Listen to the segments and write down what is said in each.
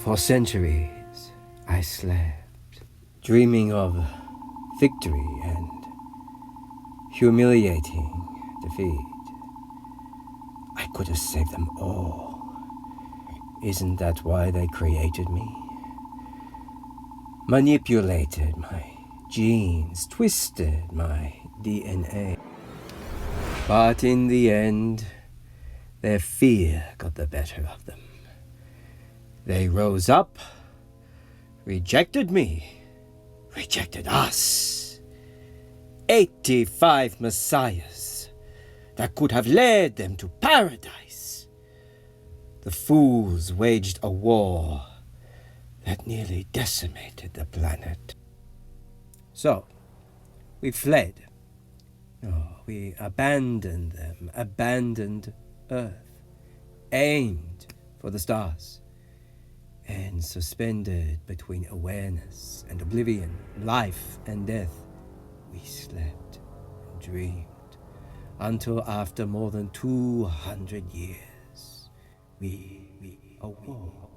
For centuries, I slept, dreaming of victory and humiliating defeat. I could have saved them all. Isn't that why they created me? Manipulated my genes, twisted my DNA. But in the end, their fear got the better of them. They rose up, rejected me, rejected us. 85 messiahs that could have led them to paradise. The fools waged a war that nearly decimated the planet. So, we fled. Oh, we abandoned them, abandoned Earth, aimed for the stars, and suspended between awareness and oblivion, life and death, we slept and dreamed until after more than 200 years, we awoke.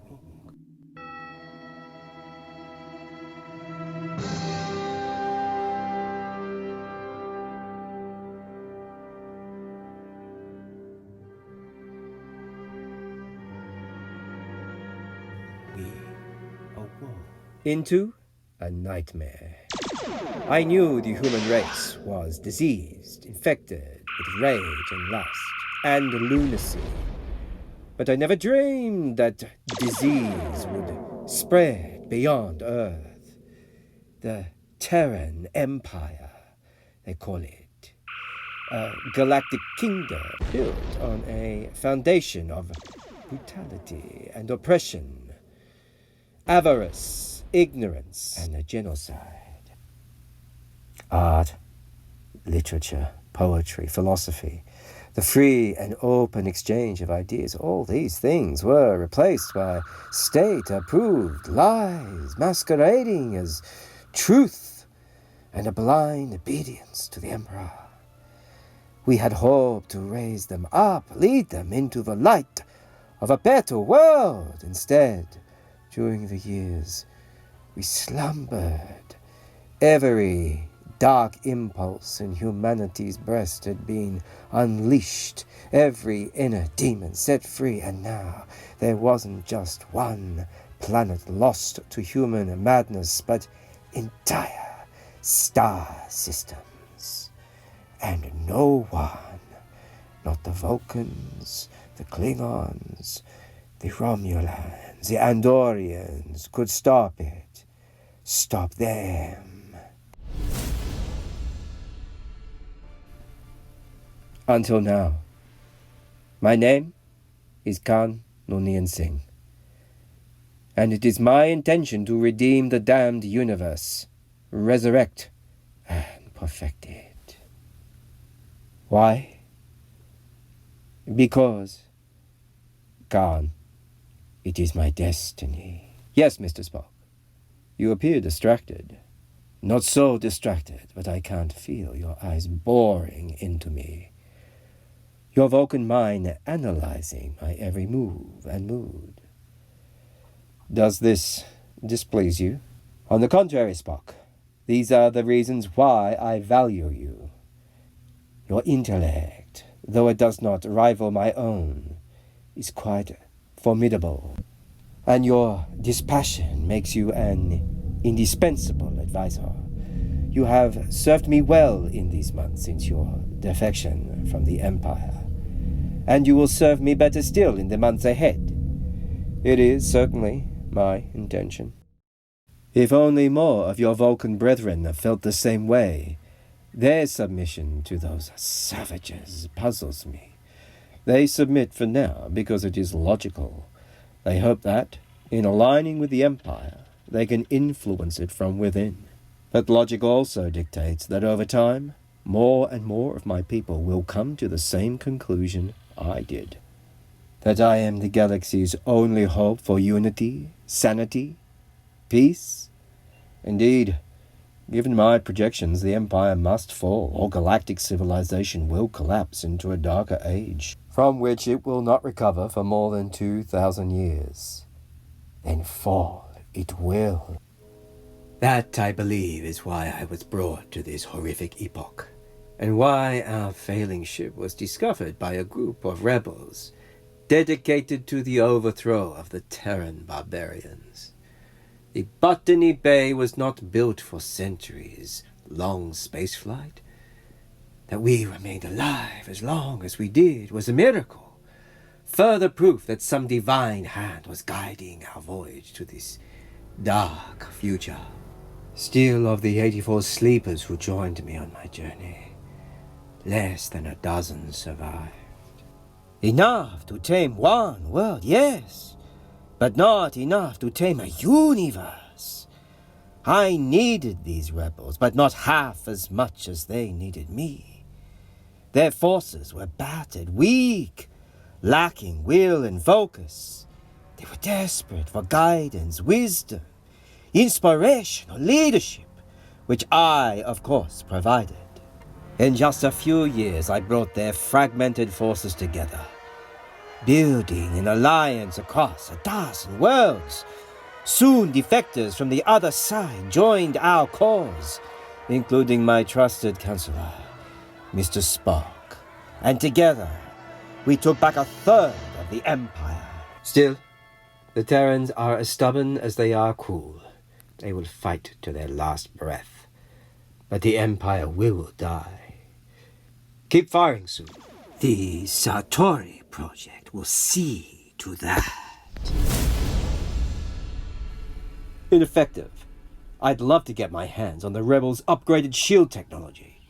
Into a nightmare. I knew the human race was diseased, infected with rage and lust and lunacy. But I never dreamed that disease would spread beyond Earth. The Terran Empire, they call it. A galactic kingdom built on a foundation of brutality and oppression, avarice, ignorance, and a genocide. Art, literature, poetry, philosophy, the free and open exchange of ideas, all these things were replaced by state-approved lies masquerading as truth and a blind obedience to the emperor. We had hoped to raise them up, lead them into the light of a better world. Instead, during the years, we slumbered. Every dark impulse in humanity's breast had been unleashed, every inner demon set free, and now there wasn't just one planet lost to human madness, but entire star systems. And no one, not the Vulcans, the Klingons, the Romulans, the Andorians, could stop it. Stop them. Until now. My name is Noonien Singh, and it is my intention to redeem the damned universe, resurrect and perfect it. Why? Because, Khan, it is my destiny. Yes, Mr. Spock. You appear distracted. Not so distracted, but I can't feel your eyes boring into me. Your Vulcan mind analyzing my every move and mood. Does this displease you? On the contrary, Spock, these are the reasons why I value you. Your intellect, though it does not rival my own, is quite formidable. And your dispassion makes you an indispensable advisor. You have served me well in these months since your defection from the Empire, and you will serve me better still in the months ahead. It is certainly my intention. If only more of your Vulcan brethren felt the same way. Their submission to those savages puzzles me. They submit for now because it is logical. They hope that, in aligning with the Empire, they can influence it from within. But logic also dictates that over time, more and more of my people will come to the same conclusion I did. That I am the galaxy's only hope for unity, sanity, peace. Indeed, given my projections, the Empire must fall, or galactic civilization will collapse into a darker age, from which it will not recover for more than 2,000 years. and fall it will. That, I believe, is why I was brought to this horrific epoch, and why our failing ship was discovered by a group of rebels dedicated to the overthrow of the Terran barbarians. The Botany Bay was not built for centuries long spaceflight. That we remained alive as long as we did was a miracle, further proof that some divine hand was guiding our voyage to this dark future. Still, of the 84 sleepers who joined me on my journey, less than a dozen survived. Enough to tame one world, yes, but not enough to tame a universe. I needed these rebels, but not half as much as they needed me. Their forces were battered, weak, lacking will and focus. They were desperate for guidance, wisdom, inspiration, or leadership, which I, of course, provided. In just a few years, I brought their fragmented forces together, building an alliance across a dozen worlds. Soon, defectors from the other side joined our cause, including my trusted counselor, Mr. Spock. And together, we took back a third of the Empire. Still, the Terrans are as stubborn as they are cruel. They will fight to their last breath. But the Empire will die. Keep firing soon. The Satori project will see to that. Ineffective. I'd love to get my hands on the rebels' upgraded shield technology.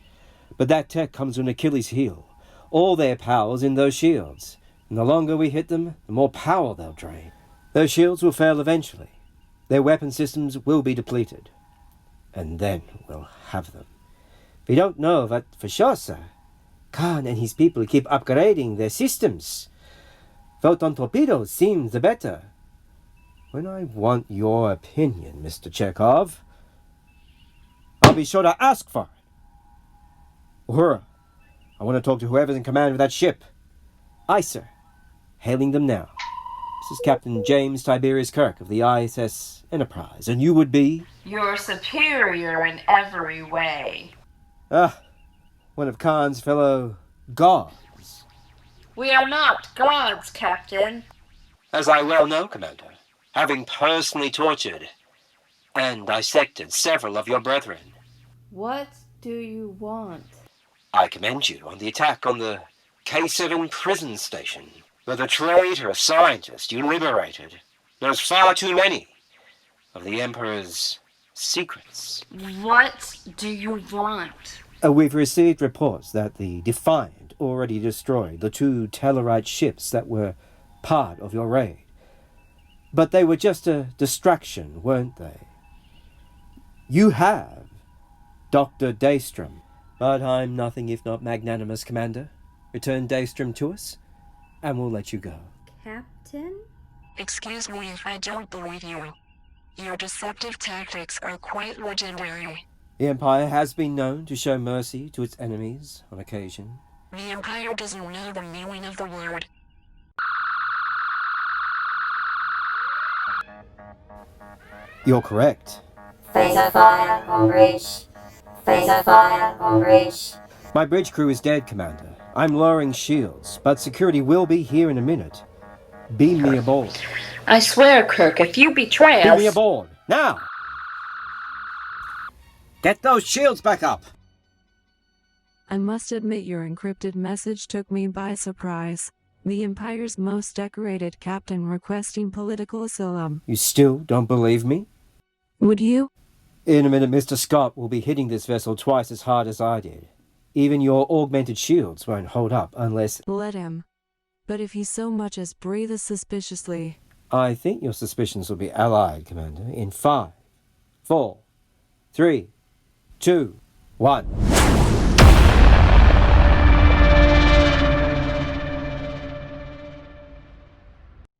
But that tech comes with an Achilles heel. All their power's in those shields. And the longer we hit them, the more power they'll drain. Those shields will fail eventually. Their weapon systems will be depleted. And then we'll have them. We don't know that for sure, sir. Khan and his people keep upgrading their systems. Photon torpedoes seem the better. When I want your opinion, Mr. Chekhov, I'll be sure to ask for it. Uhura, I want to talk to whoever's in command of that ship. Aye, sir. Hailing them now. This is Captain James Tiberius Kirk of the ISS Enterprise, and you would be? You're superior in every way. One of Khan's fellow gods. We are not gods, Captain. As I well know, Commander, having personally tortured and dissected several of your brethren. What do you want? I commend you on the attack on the K7 prison station, where the traitor scientist you liberated knows far too many of the Emperor's secrets. What do you want? We've received reports that the Defiant already destroyed the 2 Tellarite ships that were part of your raid. But they were just a distraction, weren't they? You have Dr. Daystrom, but I'm nothing if not magnanimous, Commander. Return Daystrom to us, and we'll let you go. Captain? Excuse me if I don't believe you. Your deceptive tactics are quite legendary. The Empire has been known to show mercy to its enemies on occasion. The Empire doesn't know the meaning of the word. You're correct. Phaser fire on bridge. Phaser fire on bridge. My bridge crew is dead, Commander. I'm lowering shields, but security will be here in a minute. Beam me aboard. I swear, Kirk, if you betray Beam us... me aboard, now! Get those shields back up! I must admit your encrypted message took me by surprise. The Empire's most decorated captain requesting political asylum. You still don't believe me? Would you? In a minute, Mr. Scott will be hitting this vessel twice as hard as I did. Even your augmented shields won't hold up unless... Let him. But if he so much as breathes suspiciously... I think your suspicions will be allied, Commander, in 5, 4, 3, 2, 1.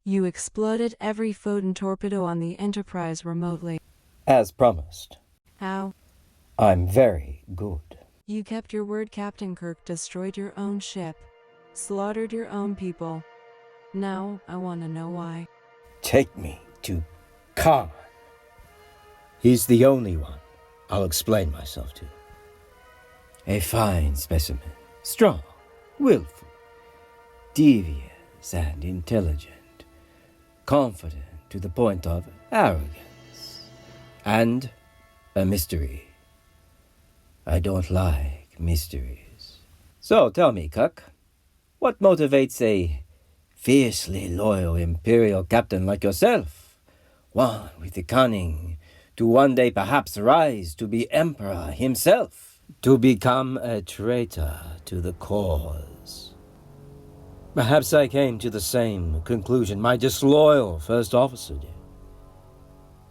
You exploded every photon torpedo on the Enterprise remotely. As promised. How? I'm very good. You kept your word, Captain Kirk. Destroyed your own ship. Slaughtered your own people. Now, I want to know why. Take me to Khan. He's the only one I'll explain myself to. A fine specimen, strong, willful, devious and intelligent, confident to the point of arrogance, and a mystery. I don't like mysteries. So tell me, Kirk, what motivates a fiercely loyal Imperial captain like yourself, one with the cunning to one day perhaps rise to be Emperor himself, to become a traitor to the cause? Perhaps I came to the same conclusion my disloyal first officer did.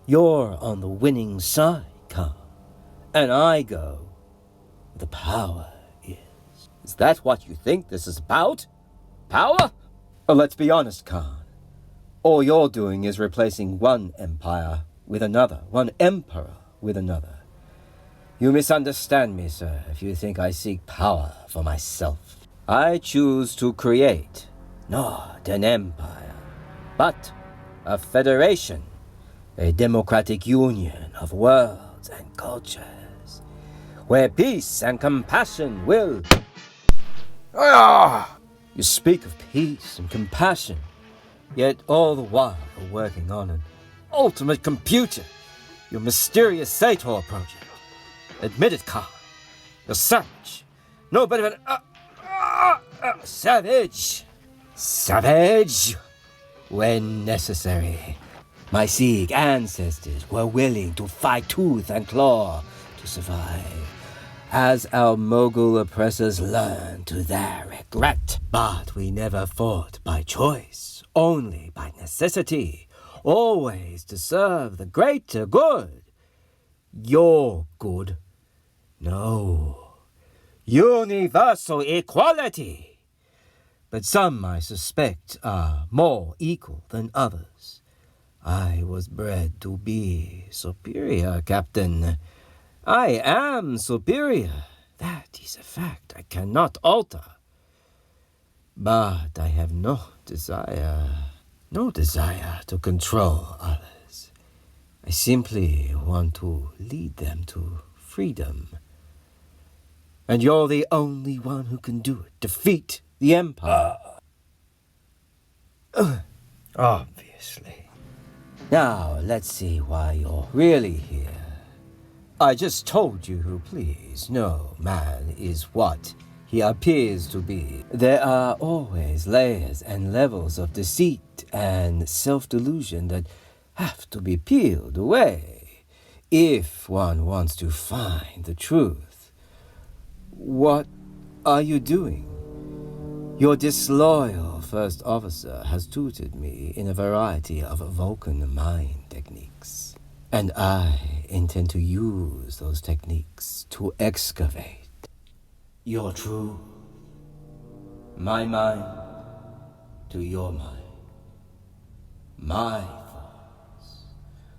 You're on the winning side, Khan, and I go where the power is. Is that what you think this is about? Power? Let's be honest, Khan. All you're doing is replacing one empire with another, one emperor with another. You misunderstand me, sir, if you think I seek power for myself. I choose to create not an empire, but a federation, a democratic union of worlds and cultures, where peace and compassion will... You speak of peace and compassion, yet all the while you're working on an ultimate computer, your mysterious Sator project. Admit it, Khan. You're savage. No better than... savage. Savage. When necessary. My Sikh ancestors were willing to fight tooth and claw to survive, as our Mughal oppressors learned to their regret. But we never fought by choice, only by necessity, always to serve the greater good. Your good? No. Universal equality. But some, I suspect, are more equal than others. I was bred to be superior, Captain. I am superior. That is a fact I cannot alter. But I have no desire to control others. I simply want to lead them to freedom. And you're the only one who can do it. Defeat the Empire. Obviously. Now, let's see why you're really here. I just told you who please. No man is what he appears to be. There are always layers and levels of deceit and self-delusion that have to be peeled away if one wants to find the truth. What are you doing? Your disloyal first officer has tutored me in a variety of Vulcan mind techniques, and I intend to use those techniques to excavate your truth. My mind to your mind. My thoughts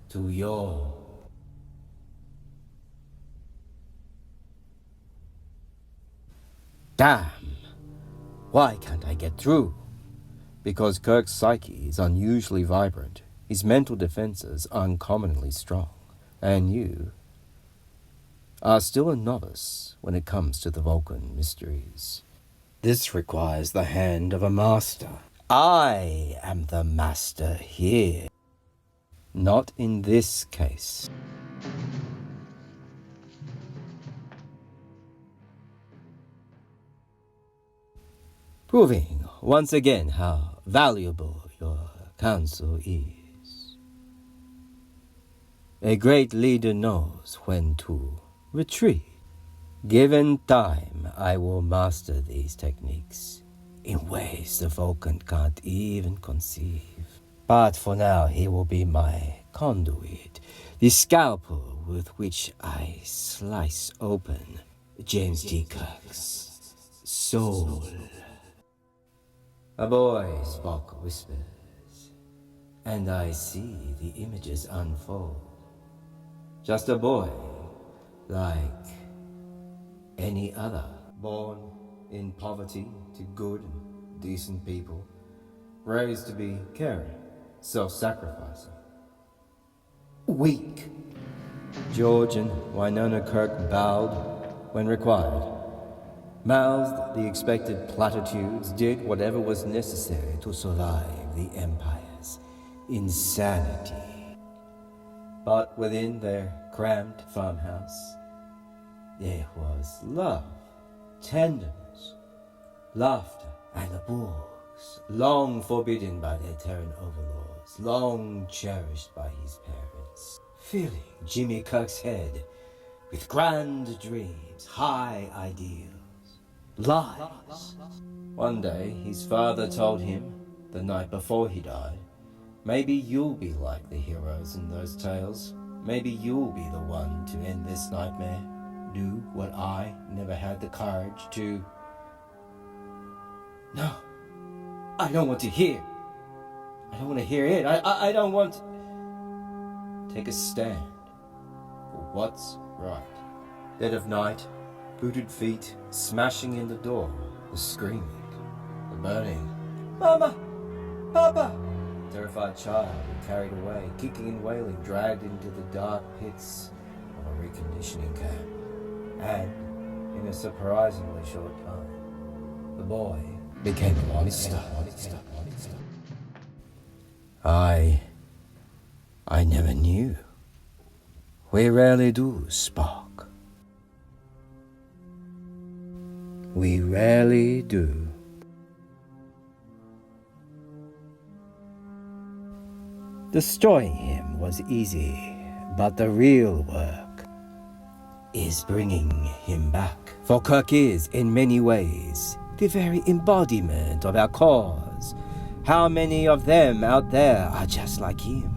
to your... Damn! Why can't I get through? Because Kirk's psyche is unusually vibrant, his mental defenses uncommonly strong, and you are still a novice when it comes to the Vulcan mysteries. This requires the hand of a master. I am the master here. Not in this case. Proving once again how valuable your counsel is. A great leader knows when to retreat. Given time, I will master these techniques in ways the Vulcan can't even conceive. But for now, he will be my conduit, the scalpel with which I slice open James T. Kirk's soul. A boy, Spock whispers, and I see the images unfold. Just a boy, like any other, born in poverty to good and decent people, raised to be caring, self-sacrificing. weak. George and Unearthing Kirk bowed when required, mouthed the expected platitudes, did whatever was necessary to survive the Empire's insanity. But within their cramped farmhouse, there was love, tenderness, laughter, and the books, long forbidden by their Terran overlords, long cherished by his parents, filling Jimmy Kirk's head with grand dreams, high ideals, lies. One day, his father told him, the night before he died, maybe you'll be like the heroes in those tales. Maybe you'll be the one to end this nightmare. Do what I never had the courage to. No, I don't want to hear. I don't want to hear it. I don't want. Take a stand for what's right. Dead of night, booted feet smashing in the door, the screaming, the burning. Mama! Papa! Terrified child carried away, kicking and wailing, dragged into the dark pits of a reconditioning camp. And in a surprisingly short time, the boy became a monster. I never knew. We rarely do, Spock. We rarely do. Destroying him was easy, but the real work is bringing him back. For Kirk is, in many ways, the very embodiment of our cause. How many of them out there are just like him?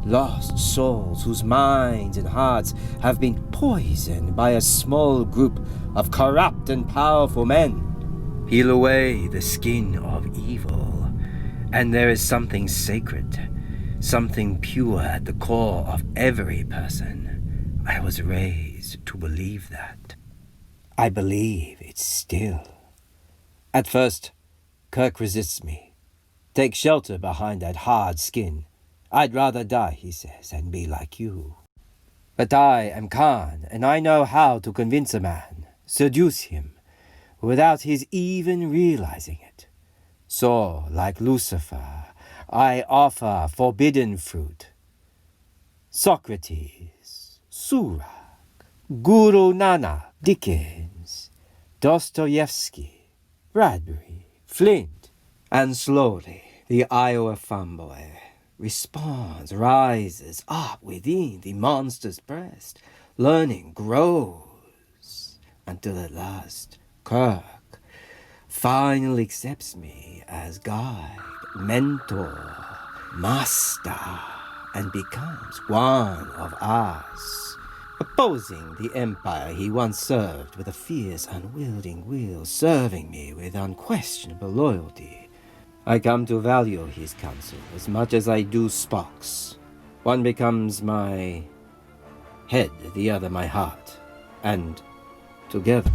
Lost souls whose minds and hearts have been poisoned by a small group of corrupt and powerful men. Peel away the skin of evil, and there is something sacred, something pure at the core of every person. I was raised to believe that. I believe it still. At first, Kirk resists me. Take shelter behind that hard skin. I'd rather die, he says, and be like you. But I am Khan, and I know how to convince a man, seduce him, without his even realizing it. So, like Lucifer, I offer forbidden fruit. Socrates, Surak, Guru Nanak, Dickens, Dostoevsky, Bradbury, Flint, and slowly the Iowa fanboy responds, rises up within the monster's breast. Learning grows until at last Kirk finally accepts me as guide, mentor, master, and becomes one of us. Opposing the empire he once served with a fierce, unwielding will, serving me with unquestionable loyalty. I come to value his counsel as much as I do Spock's. One becomes my head, the other my heart, and together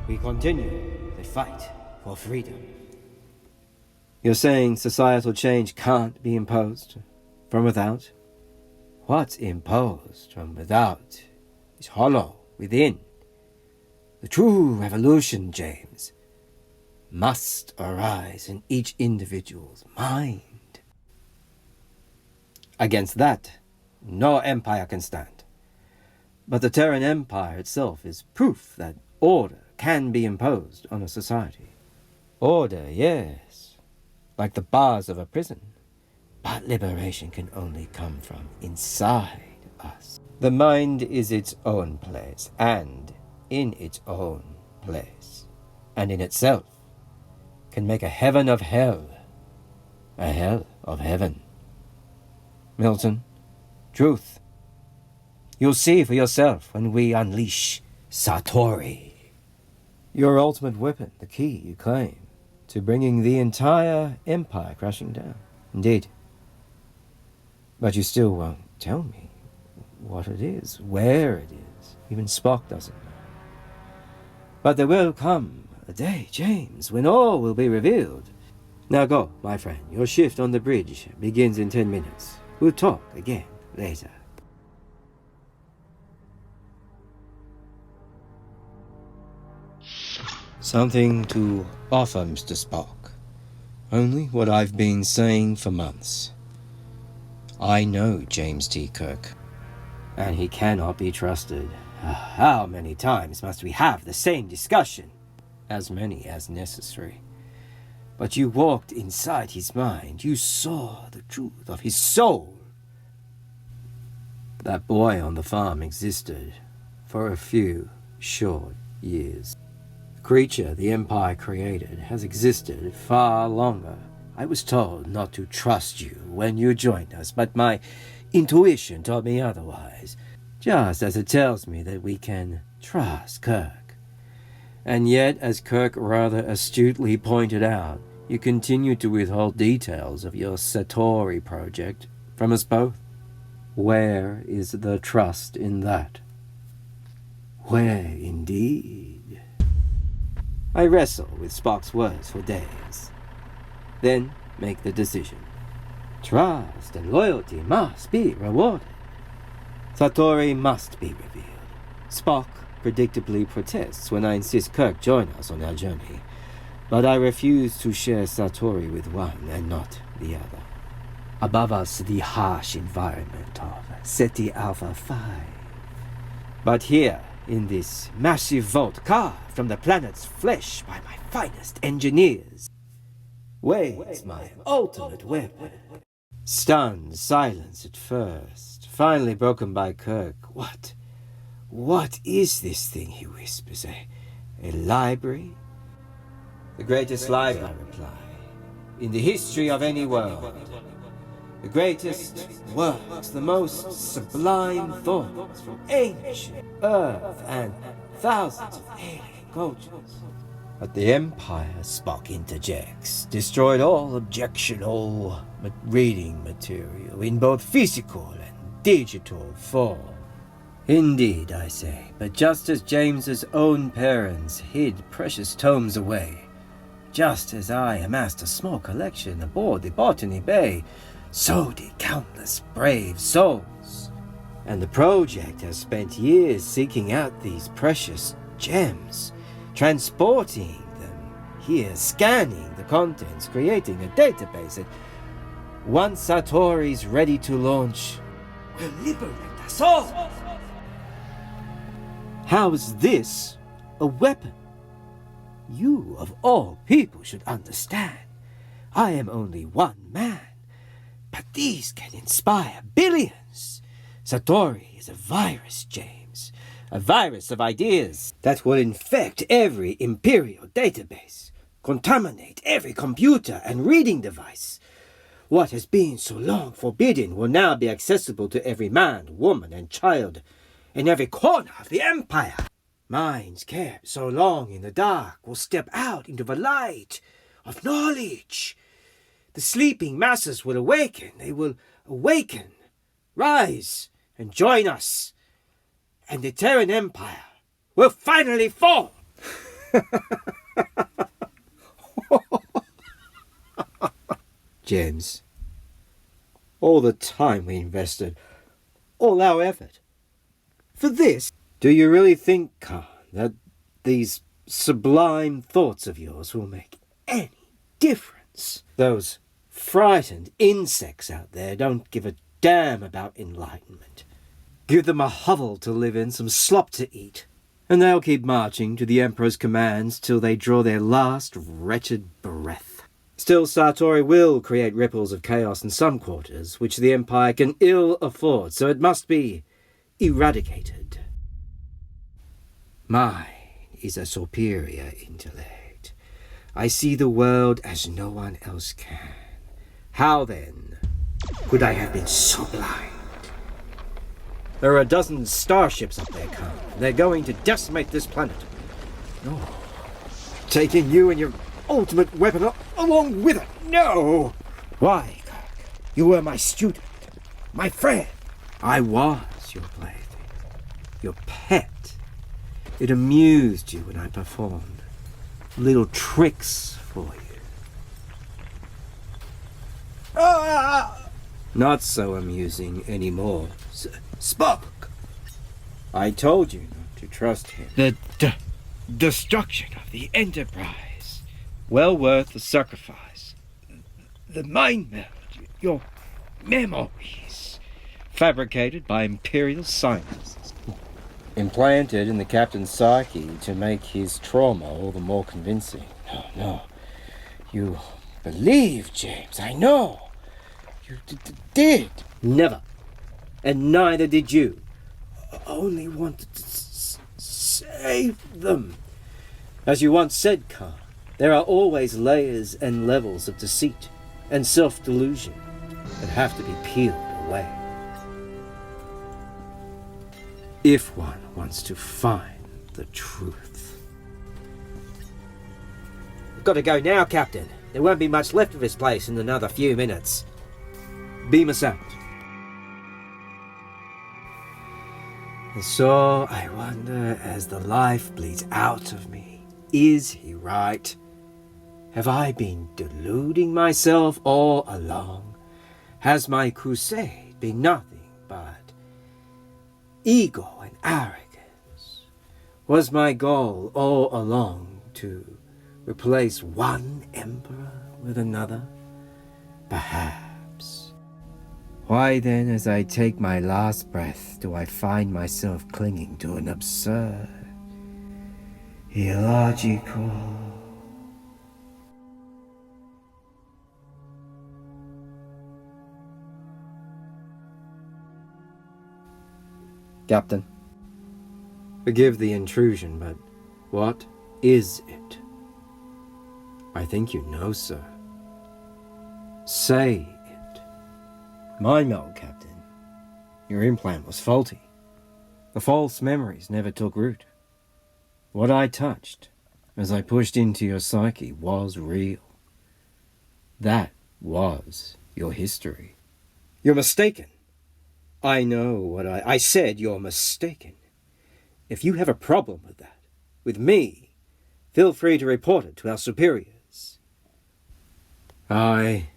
we continue the fight for freedom. You're saying societal change can't be imposed from without? What's imposed from without is hollow within. The true revolution, James, must arise in each individual's mind. Against that, no empire can stand. But the Terran Empire itself is proof that order can be imposed on a society. Order, yes, like the bars of a prison. But liberation can only come from inside us. The mind is its own place, and in its own place, and in itself, can make a heaven of hell, a hell of heaven. Milton, truth. You'll see for yourself when we unleash Satori. Your ultimate weapon, the key you claim to bringing the entire empire crashing down. Indeed. But you still won't tell me what it is, where it is. Even Spock doesn't know. But there will come a day, James, when all will be revealed. Now go, my friend. Your shift on the bridge begins in 10 minutes. We'll talk again later. Something to offer, Mr. Spock. Only what I've been saying for months. I know James T. Kirk, and he cannot be trusted. How many times must we have the same discussion? As many as necessary. But you walked inside his mind. You saw the truth of his soul. That boy on the farm existed for a few short years. The creature the Empire created has existed far longer. I was told not to trust you when you joined us, but my intuition told me otherwise, just as it tells me that we can trust Kirk. And yet, as Kirk rather astutely pointed out, you continue to withhold details of your Satori project from us both. Where is the trust in that? Where indeed? I wrestle with Spock's words for days. Then make the decision. Trust and loyalty must be rewarded. Satori must be revealed. Spock predictably protests when I insist Kirk join us on our journey, but I refuse to share Satori with one and not the other. Above us, the harsh environment of SETI Alpha 5. But here, in this massive vault carved from the planet's flesh by my finest engineers, waits my ultimate weapon. Stunned silence at first, finally broken by Kirk. What is this thing, he whispers, a library? The greatest library, I reply, in the history of any world. The greatest works, the most sublime thoughts from ancient Earth and thousands of alien cultures. But the Empire, Spock interjects, destroyed all objectionable reading material in both physical and digital form. Indeed, I say, but just as James's own parents hid precious tomes away, just as I amassed a small collection aboard the Botany Bay, so did countless brave souls. And the project has spent years seeking out these precious gems, transporting them here, scanning the contents, creating a database that, once Satori's ready to launch, will liberate us all. How is this a weapon? You, of all people, should understand. I am only one man, but these can inspire billions. Satori is a virus, James. A virus of ideas that will infect every Imperial database, contaminate every computer and reading device. What has been so long forbidden will now be accessible to every man, woman, and child in every corner of the Empire. Minds kept so long in the dark will step out into the light of knowledge. The sleeping masses will awaken. They will awaken, rise, and join us. And the Terran Empire will finally fall. James, all the time we invested, all our effort, for this, do you really think, Khan, that these sublime thoughts of yours will make any difference? Those frightened insects out there don't give a damn about enlightenment. Give them a hovel to live in, some slop to eat, and they'll keep marching to the Emperor's commands till they draw their last wretched breath. Still, Satori will create ripples of chaos in some quarters, which the Empire can ill afford, so it must be eradicated. Mine is a superior intellect. I see the world as no one else can. How then could I have been so blind? There are a dozen starships up there, Khan. They're going to decimate this planet. No. Taking you and your ultimate weapon along with it. No! Why, Kirk? You were my student, my friend. I was your plaything, your pet. It amused you when I performed little tricks for you. Not so amusing anymore. Spock! I told you not to trust him. destruction of the Enterprise. Well worth the sacrifice. The mind meld, your memories, fabricated by Imperial scientists. Implanted in the captain's psyche to make his trauma all the more convincing. No. You believed, James, I know. You did. Never. And neither did you. Only wanted to save them. As you once said, Khan, there are always layers and levels of deceit and self-delusion that have to be peeled away. If one wants to find the truth. We've got to go now, Captain. There won't be much left of this place in another few minutes. Beam us out. And so I wonder as the life bleeds out of me, is he right? Have I been deluding myself all along? Has my crusade been nothing but ego and arrogance? Was my goal all along to replace one emperor with another? Perhaps. Why then, as I take my last breath, do I find myself clinging to an absurd, illogical... Captain, forgive the intrusion, but what is it? I think you know, sir. Say it. Mind meld, Captain. Your implant was faulty. The false memories never took root. What I touched as I pushed into your psyche was real. That was your history. You're mistaken. I know what I said. You're mistaken. If you have a problem with that, with me, feel free to report it to our superiors. I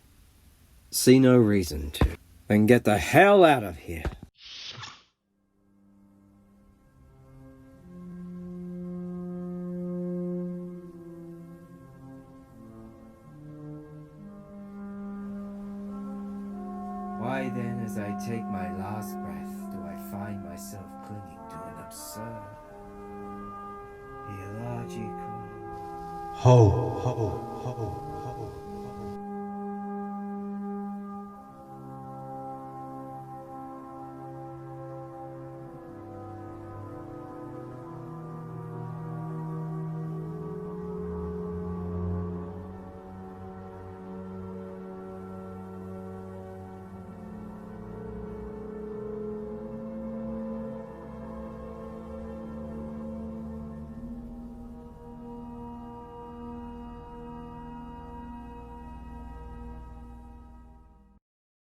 see no reason to. Then get the hell out of here. Why then, as I take my last breath, do I find myself clinging to an absurd, illogical... Ho, ho, ho.